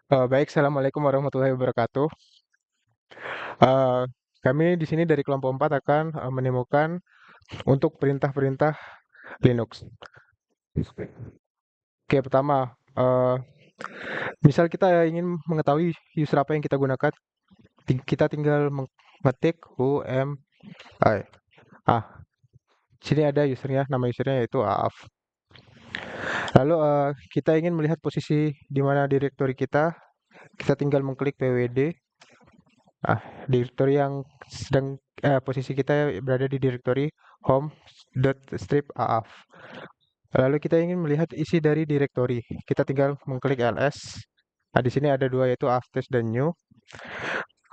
Baik, assalamualaikum warahmatullahi wabarakatuh. Eh, Kami di sini dari kelompok 4 akan menemukan untuk perintah-perintah Linux. Oke, pertama, misal kita ingin mengetahui user apa yang kita gunakan, kita tinggal mengetik UMI. Ah, sini ada usernya, nama usernya yaitu Aaf. Lalu kita ingin melihat posisi di mana direktori kita tinggal mengklik pwd. Direktori yang posisi kita berada di direktori home.strip.aaf. Lalu kita ingin melihat isi dari direktori. Kita tinggal mengklik ls. Nah, di sini ada dua yaitu aftest dan new.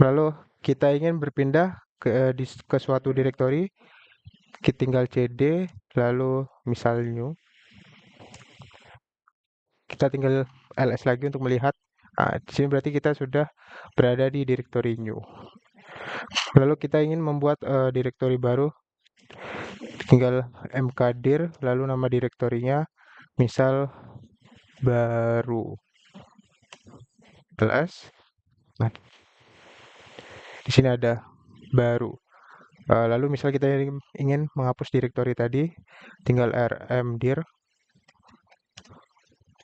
Lalu kita ingin berpindah ke suatu direktori, kita tinggal cd, lalu misal new. Kita tinggal ls lagi untuk melihat. Nah, di sini berarti kita sudah berada di direktori new. Lalu kita ingin membuat direktori baru, tinggal mkdir, lalu nama direktorinya misal baru ls. Nah, di sini ada baru. Lalu misal kita ingin menghapus direktori tadi, tinggal rmdir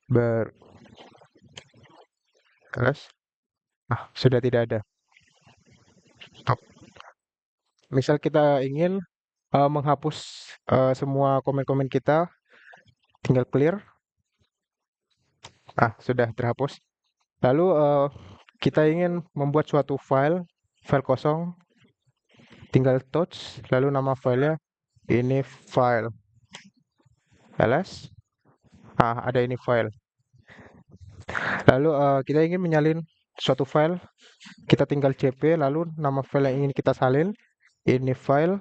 baru ls. Nah, sudah tidak ada. Stop. Misal kita ingin menghapus semua komen-komen kita, tinggal clear. Sudah terhapus. Lalu kita ingin membuat suatu file kosong, tinggal touch, lalu nama filenya ini file ls. Ada ini file. Lalu kita ingin menyalin suatu file, kita tinggal cp, lalu nama file yang ingin kita salin ini file,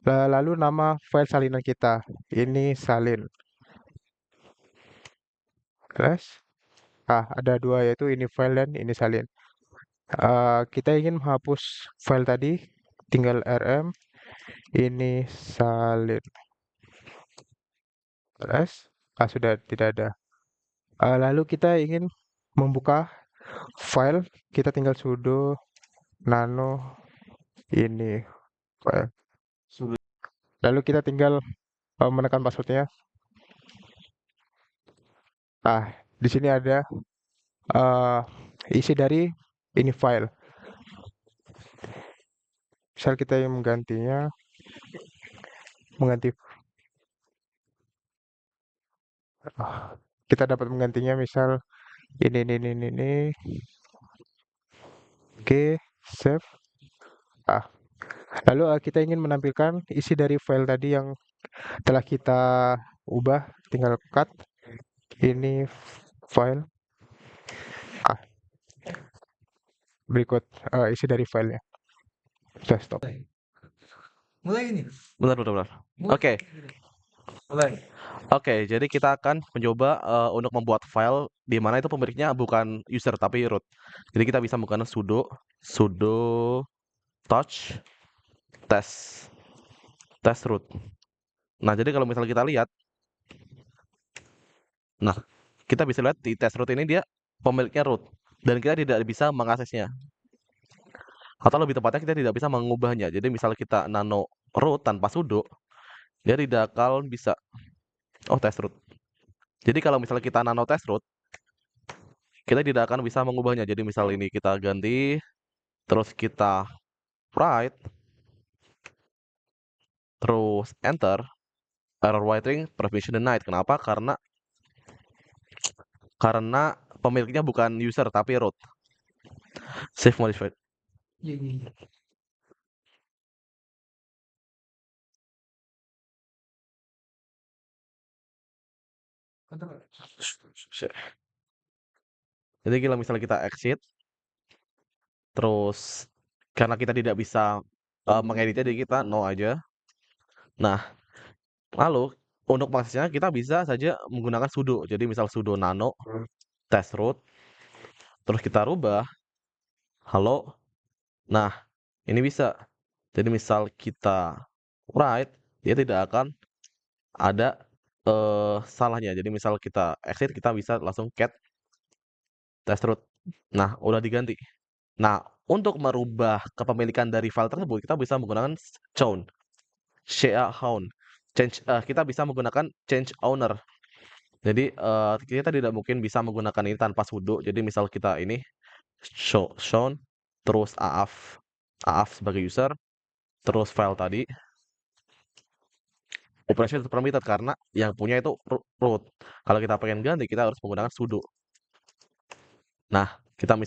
lalu nama file salinan kita ini salin ls. Ada dua yaitu ini file dan ini salin. Kita ingin menghapus file tadi, tinggal rm ini salin ls. Sudah tidak ada. Lalu kita ingin membuka file, kita tinggal sudo nano ini file. Lalu kita tinggal menekan passwordnya. Di sini ada isi dari ini file. Misal kita yang menggantinya, kita dapat menggantinya misal ini. Oke, save. Lalu kita ingin menampilkan isi dari file tadi yang telah kita ubah, tinggal cut ini file. Berikut isi dari filenya. Sudah stop. Mulai ini. Benar. Oke. Mulai. Oke, jadi kita akan mencoba untuk membuat file di mana itu pemiliknya bukan user tapi root. Jadi kita bisa menggunakan sudo touch test root. Nah, jadi kalau misalnya kita lihat, nah kita bisa lihat di test root ini dia pemiliknya root dan kita tidak bisa mengaksesnya. Atau lebih tepatnya kita tidak bisa mengubahnya. Jadi misal kita nano root tanpa sudo, dia tidak akan bisa. Oh, test root. Jadi kalau misalnya kita nano test root, kita tidak akan bisa mengubahnya. Jadi misal ini kita ganti, terus kita write, terus enter, error writing, permission denied. Kenapa? Karena pemiliknya bukan user tapi root. Save modified. Iya. Jadi kalau misalnya kita exit, terus karena kita tidak bisa mengeditnya, jadi kita no aja. Nah, lalu untuk mengaksesnya kita bisa saja menggunakan sudo. Jadi misal sudo nano test root, terus kita rubah halo. Nah, ini bisa. Jadi misal kita write, dia tidak akan ada salahnya. Jadi misal kita exit, kita bisa langsung cat test root. Nah, udah diganti. Nah, untuk merubah kepemilikan dari file tersebut, kita bisa menggunakan chown, kita bisa menggunakan change owner. Jadi kita tidak mungkin bisa menggunakan ini tanpa sudo. Jadi misal kita ini shown terus aaf sebagai user, terus file tadi operation permitted karena yang punya itu root. Kalau kita pengen ganti, kita harus menggunakan sudo. Nah, kita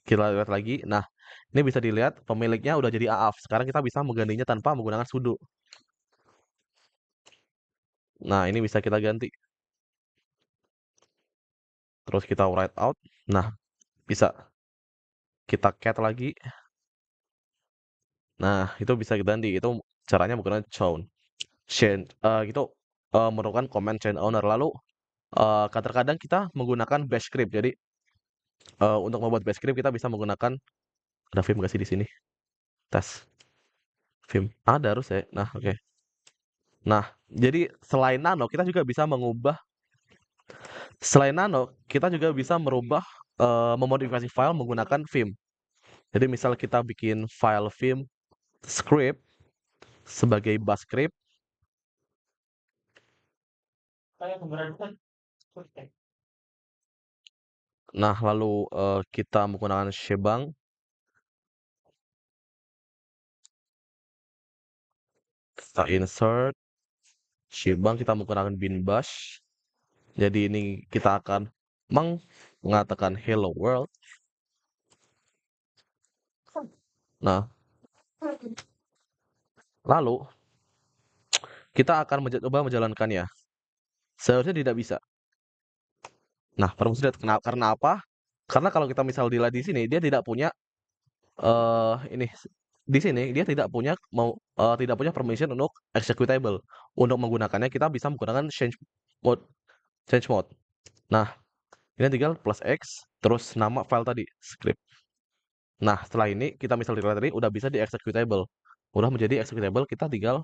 lihat lagi. Nah, ini bisa dilihat pemiliknya udah jadi aaf. Sekarang kita bisa menggantinya tanpa menggunakan sudo. Nah, ini bisa kita ganti. Terus kita write out. Nah, bisa kita cat lagi. Nah, itu bisa kita ganti. Itu caranya menggunakan chown. Itu merupakan command chain owner. Lalu kadang-kadang kita menggunakan bash script. Jadi untuk membuat bash script kita bisa menggunakan, ada Vim nggak sih di sini? Tes Vim ada harus ya. Nah, oke. Nah, jadi selain nano kita juga bisa merubah memodifikasi file menggunakan Vim. Jadi misal kita bikin file Vim script sebagai bash script. Nah, lalu kita menggunakan shebang. Kita insert shebang, kita menggunakan bin bash. Jadi ini kita akan mengatakan hello world. Nah, lalu kita akan mencoba menjalankannya. Seharusnya tidak bisa. Nah, permisi karena apa? Karena kalau kita misal dilihat di sini, dia tidak punya ini di sini dia tidak punya permission untuk executable. Untuk menggunakannya kita bisa menggunakan change mode. Nah, ini tinggal plus X terus nama file tadi script. Nah, setelah ini kita misal dilihat tadi udah bisa di executable. Udah menjadi executable, kita tinggal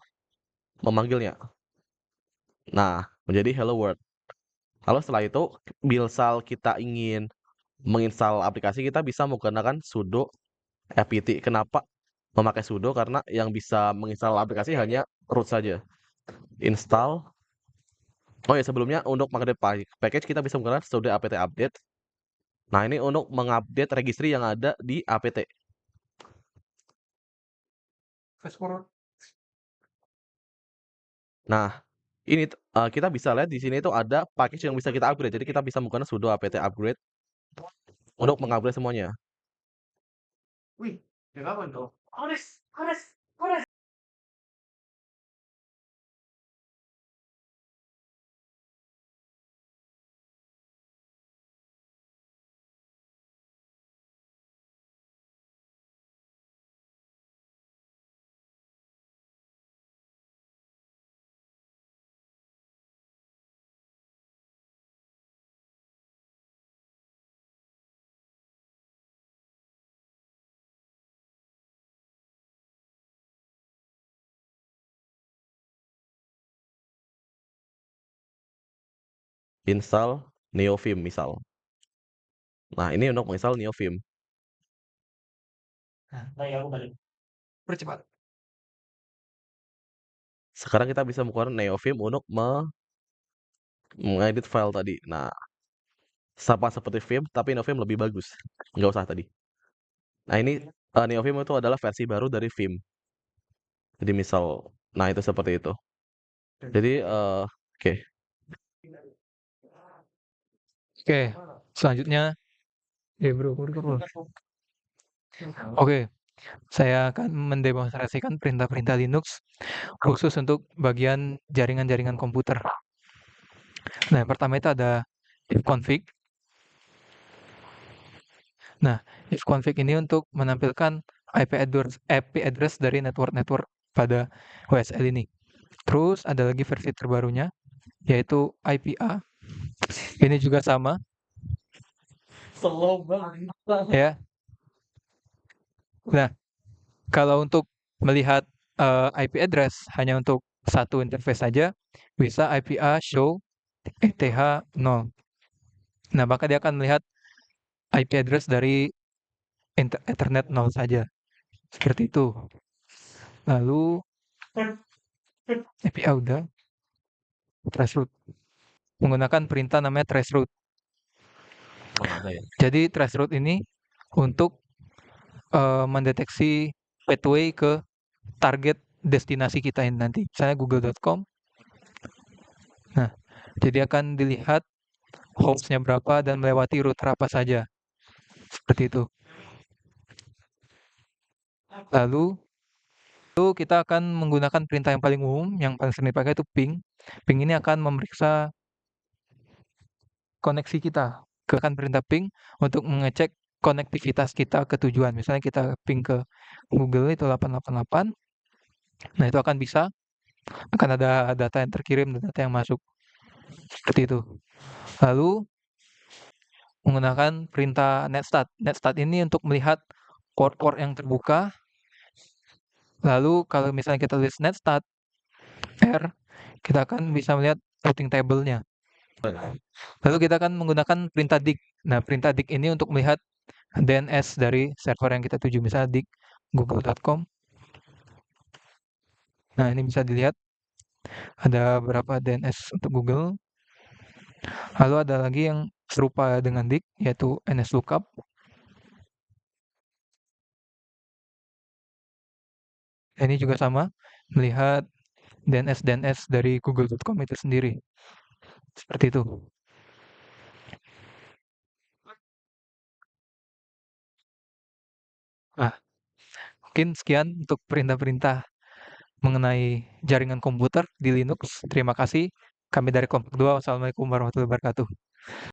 memanggilnya. Nah, menjadi hello world. Lalu setelah itu, misal kita ingin menginstal aplikasi, kita bisa menggunakan sudo apt. Kenapa memakai sudo? Karena yang bisa menginstal aplikasi hanya root saja. Install. Oh ya, sebelumnya untuk mengupdate package kita bisa menggunakan sudo apt update. Nah, ini untuk mengupdate registry yang ada di apt. Fast forward. Nah, ini kita bisa lihat di sini itu ada package yang bisa kita upgrade. Jadi kita bisa menggunakan sudo apt upgrade untuk mengupgrade semuanya. Wih, ya kapan tuh? Install NeoVim misal. Nah, ini untuk menginstal NeoVim. Nah, ya aku balik. Percepat. Sekarang kita bisa menggunakan NeoVim untuk mengedit file tadi. Nah, sama seperti Vim, tapi NeoVim lebih bagus. Nggak usah tadi. Nah, ini NeoVim itu adalah versi baru dari Vim. Jadi misal, nah itu seperti itu. Jadi, oke. Oke, selanjutnya, bro, Oke, saya akan mendemonstrasikan perintah-perintah Linux khusus untuk bagian jaringan-jaringan komputer. Nah, yang pertama itu ada ifconfig. Nah, ifconfig ini untuk menampilkan IP address dari network-network pada OSL ini. Terus ada lagi versi terbarunya, yaitu IPA. Ini juga sama. Slow banget. Ya. Nah, kalau untuk melihat IP address hanya untuk satu interface saja, bisa IPA show ETH 0. Nah, maka dia akan melihat IP address dari Ethernet 0 saja. Seperti itu. Lalu API udah traceroute. Menggunakan perintah namanya traceroute. Mana ya? Jadi traceroute ini untuk mendeteksi pathway ke target destinasi kita ini nanti. Misalnya google.com. Nah, jadi akan dilihat hostnya berapa dan melewati router apa saja. Seperti itu. Lalu kita akan menggunakan perintah yang paling umum, yang paling sering dipakai itu ping. Ping ini akan memeriksa koneksi kita. Akan perintah ping untuk mengecek konektivitas kita ke tujuan. Misalnya kita ping ke Google itu 888. Nah, itu akan ada data yang terkirim dan data yang masuk. Seperti itu. Lalu menggunakan perintah netstat. Netstat ini untuk melihat port-port yang terbuka. Lalu kalau misalnya kita tulis netstat R, kita akan bisa melihat routing table-nya. Lalu kita akan menggunakan perintah dig. Nah, perintah dig ini untuk melihat DNS dari server yang kita tuju. Misalnya dig google.com. Nah, ini bisa dilihat ada berapa DNS untuk Google. Lalu ada lagi yang serupa dengan dig, yaitu NSLOOKUP. Ini juga sama, melihat DNS dari google.com itu sendiri. Seperti itu. Nah, mungkin sekian untuk perintah-perintah mengenai jaringan komputer di Linux. Terima kasih. Kami dari Kelompok 2. Wassalamualaikum warahmatullahi wabarakatuh.